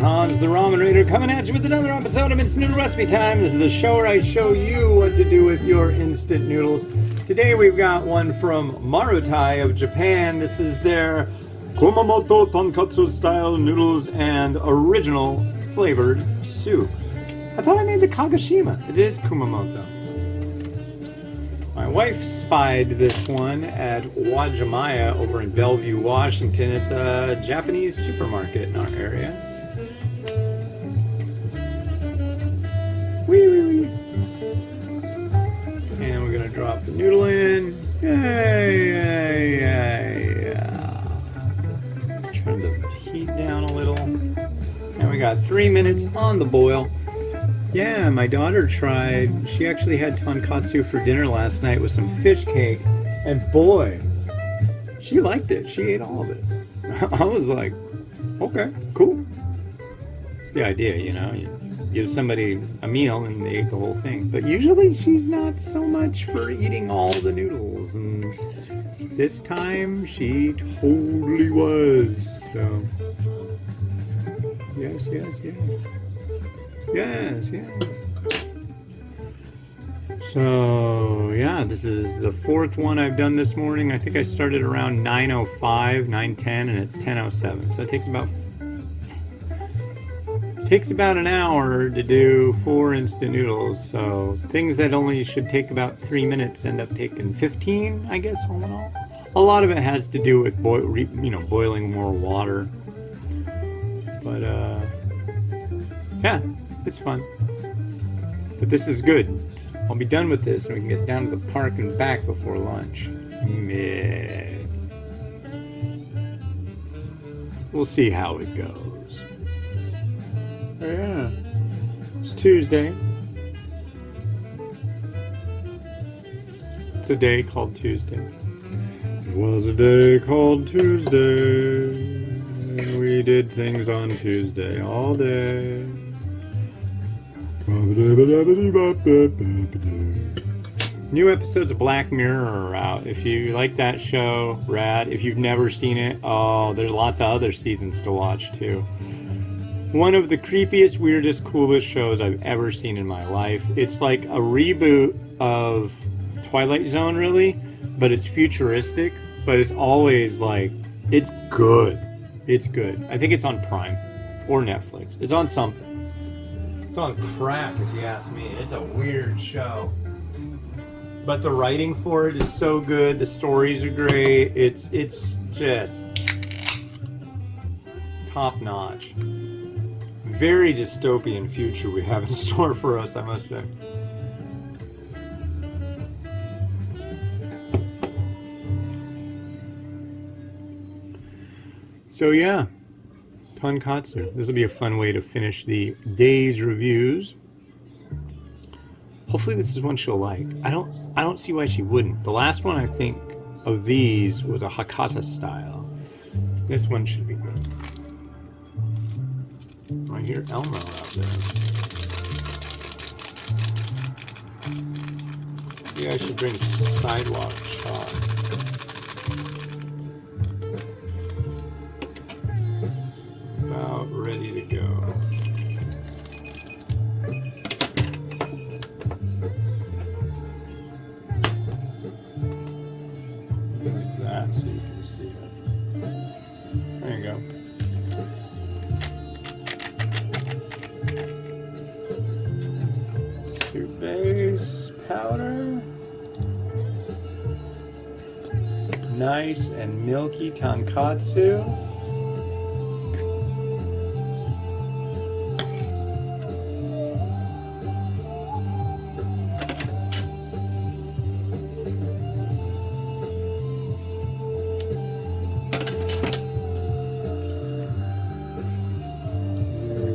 Hans, the Ramen Raider, coming at you with another episode of Instant Noodle Recipe Time. This is the show where I show you what to do with your instant noodles. Today we've got one from Marutai of Japan. This is their Kumamoto Tonkotsu style noodles and original flavored soup. I thought I made the Kagoshima. It is Kumamoto. My wife spied this one at Wajimaya over in Bellevue, Washington. It's a Japanese supermarket in our area. Wee wee wee. And we're gonna drop the noodle in. Yay. Turn the heat down a little. And we got 3 minutes on the boil. Yeah, my daughter tried, she actually had tonkotsu for dinner last night with some fish cake, and boy, she liked it. She ate all of it. I was like, okay, cool. It's the idea, you know, you give somebody a meal and they ate the whole thing. But usually she's not so much for eating all the noodles, and this time she totally was, so, yes. Yes. So, yeah, this is the fourth one I've done this morning. I think I started around 9:05, 9:10, and it's 10:07. So it takes about an hour to do 4 instant noodles. So things that only should take about 3 minutes end up taking 15, I guess, all in all. A lot of it has to do with boiling more water. But, yeah. It's fun. But this is good. I'll be done with this and we can get down to the park and back before lunch. Meh. We'll see how it goes. Oh yeah. It's Tuesday. It's a day called Tuesday. It was a day called Tuesday. And we did things on Tuesday all day. New episodes of Black Mirror are out. If you like that show, rad. If you've never seen it, oh, there's lots of other seasons to watch too. One of the creepiest, weirdest, coolest shows I've ever seen in my life. It's like a reboot of Twilight Zone, really, but it's futuristic, but it's always like, it's good. It's good. I think it's on Prime or Netflix. It's on something. It's on crack, if you ask me. It's a weird show. But the writing for it is so good. The stories are great. It's just top notch. Very dystopian future we have in store for us, I must say. So yeah. Tonkotsu. This will be a fun way to finish the day's reviews. Hopefully this is one she'll like. I don't see why she wouldn't. The last one I think of these was a Hakata style. This one should be good. I hear Elmo out there. Maybe I should bring sidewalk chalk. About ready to go. Like that so you can see it. There you go. Soup base powder. Nice and milky tonkotsu.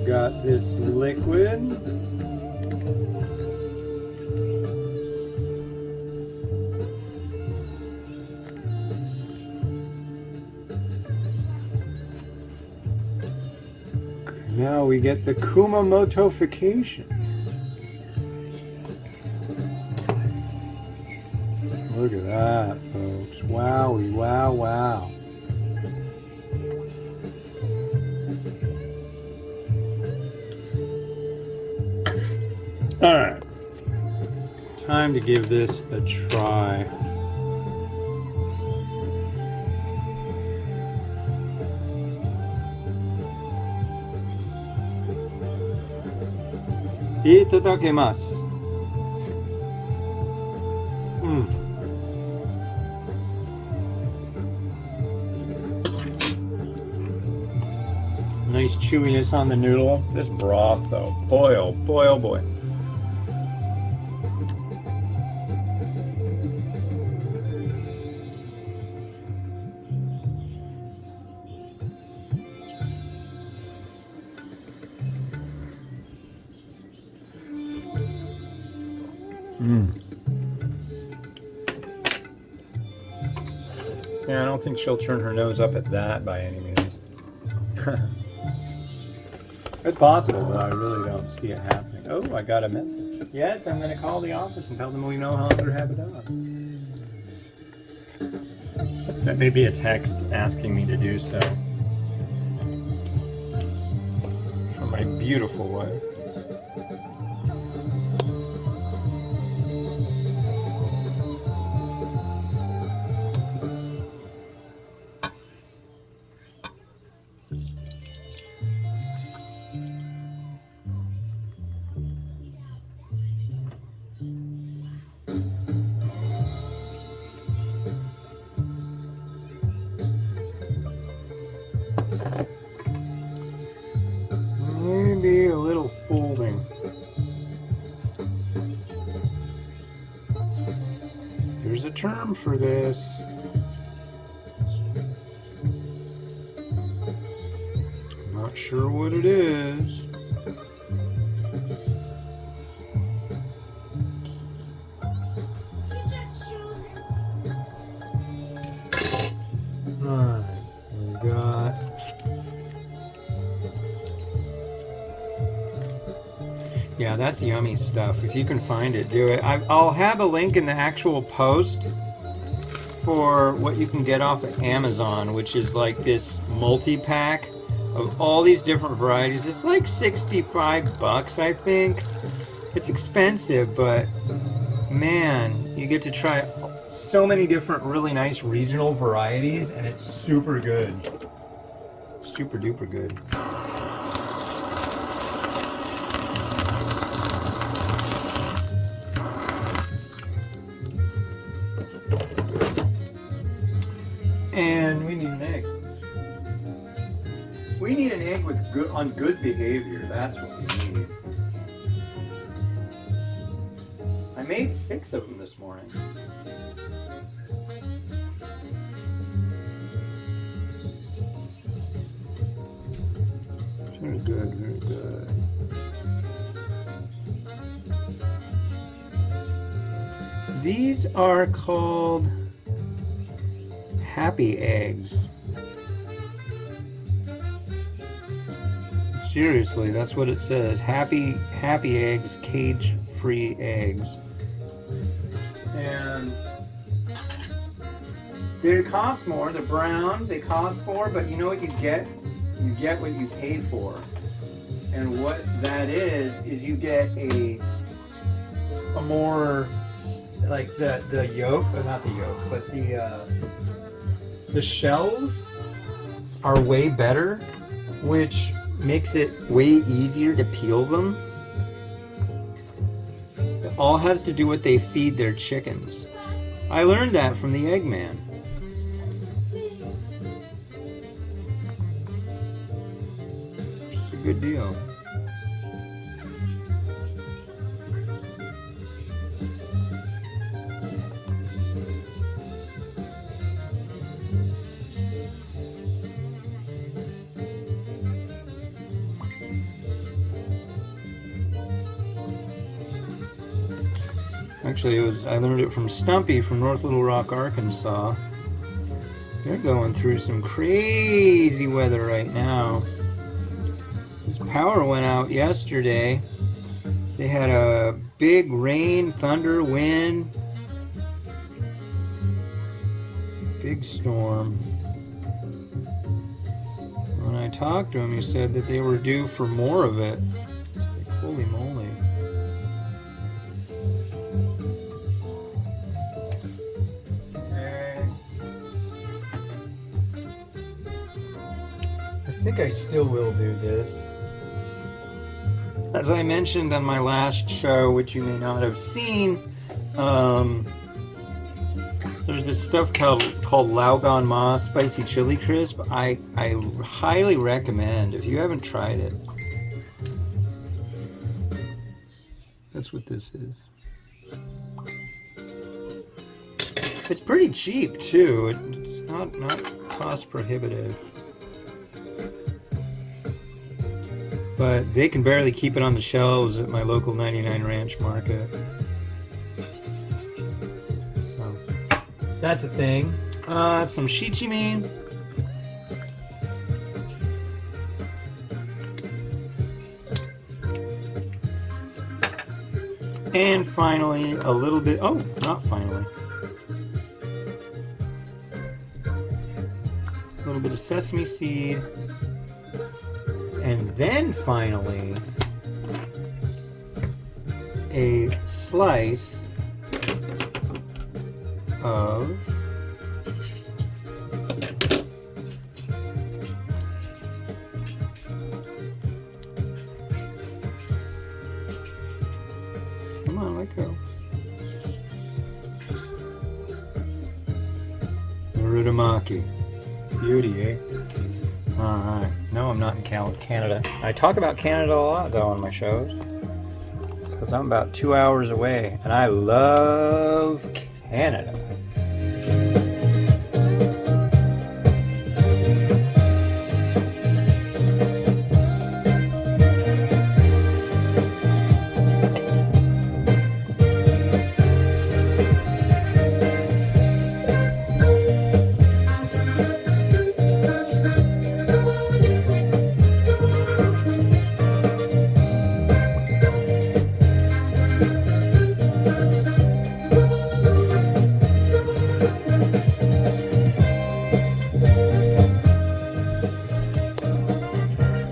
Got this liquid. Now we get the Kumamotofication. Look at that, folks. Wowie, wow, wow. Alright. Time to give this a try. Itadakimasu. Nice chewiness on the noodle. This broth though, boy oh boy oh boy. Yeah, I don't think she'll turn her nose up at that by any means. It's possible, but I really don't see it happening. Oh, I got a message. Yes, I'm going to call the office and tell them we no longer have a dog. That may be a text asking me to do so. From my beautiful wife. Maybe a little folding. There's a term for this. Not sure what it is. Alright, we got yeah, that's yummy stuff. If you can find it, do it. I'll have a link in the actual post for what you can get off of Amazon, which is like this multi-pack of all these different varieties. It's like 65 bucks, I think. It's expensive, but man, you get to try so many different really nice regional varieties, and it's super good. Super duper good. And we need an egg. We need an egg with on good behavior. That's what we need. I made 6 of them this morning. Very good, very good. These are called happy eggs. Seriously, that's what it says. Happy eggs, cage-free eggs. And they cost more. They're brown. They cost more, but you know what you get? You get what you paid for. And what that is you get a more like the yolk, or not the yolk, but the shells are way better, which makes it way easier to peel them. It all has to do with what they feed their chickens. I learned that from the Eggman. It's a good deal. Actually, I learned it from Stumpy from North Little Rock, Arkansas. They're going through some crazy weather right now. His power went out yesterday. They had a big rain, thunder, wind. Big storm. When I talked to him, he said that they were due for more of it. It's like, holy moly. think I still will do this. As I mentioned on my last show, which you may not have seen, there's this stuff called Laogan Ma Spicy Chili Crisp. I highly recommend if you haven't tried it. That's what this is. It's pretty cheap too. It's not cost prohibitive. But they can barely keep it on the shelves at my local 99 Ranch Market. So that's the thing. Some shichimi. And finally, a little bit, oh, not finally. A little bit of sesame seed. And then finally, a slice of come on, let go. Narutomaki. Beauty, eh? Alright. No, I'm not in Canada. I talk about Canada a lot, though, on my shows. Because I'm about 2 hours away. And I love Canada.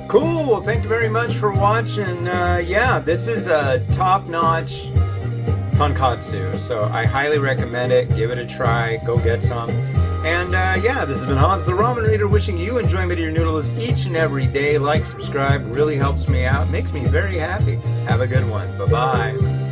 Cool, thank you very much for watching. Yeah, this is a top-notch tonkotsu, so I highly recommend it. Give it a try, go get some. And yeah, this has been Hans the Ramen Reader wishing you enjoyment of your noodles each and every day. Like, subscribe, really helps me out, makes me very happy. Have a good one. Bye-bye.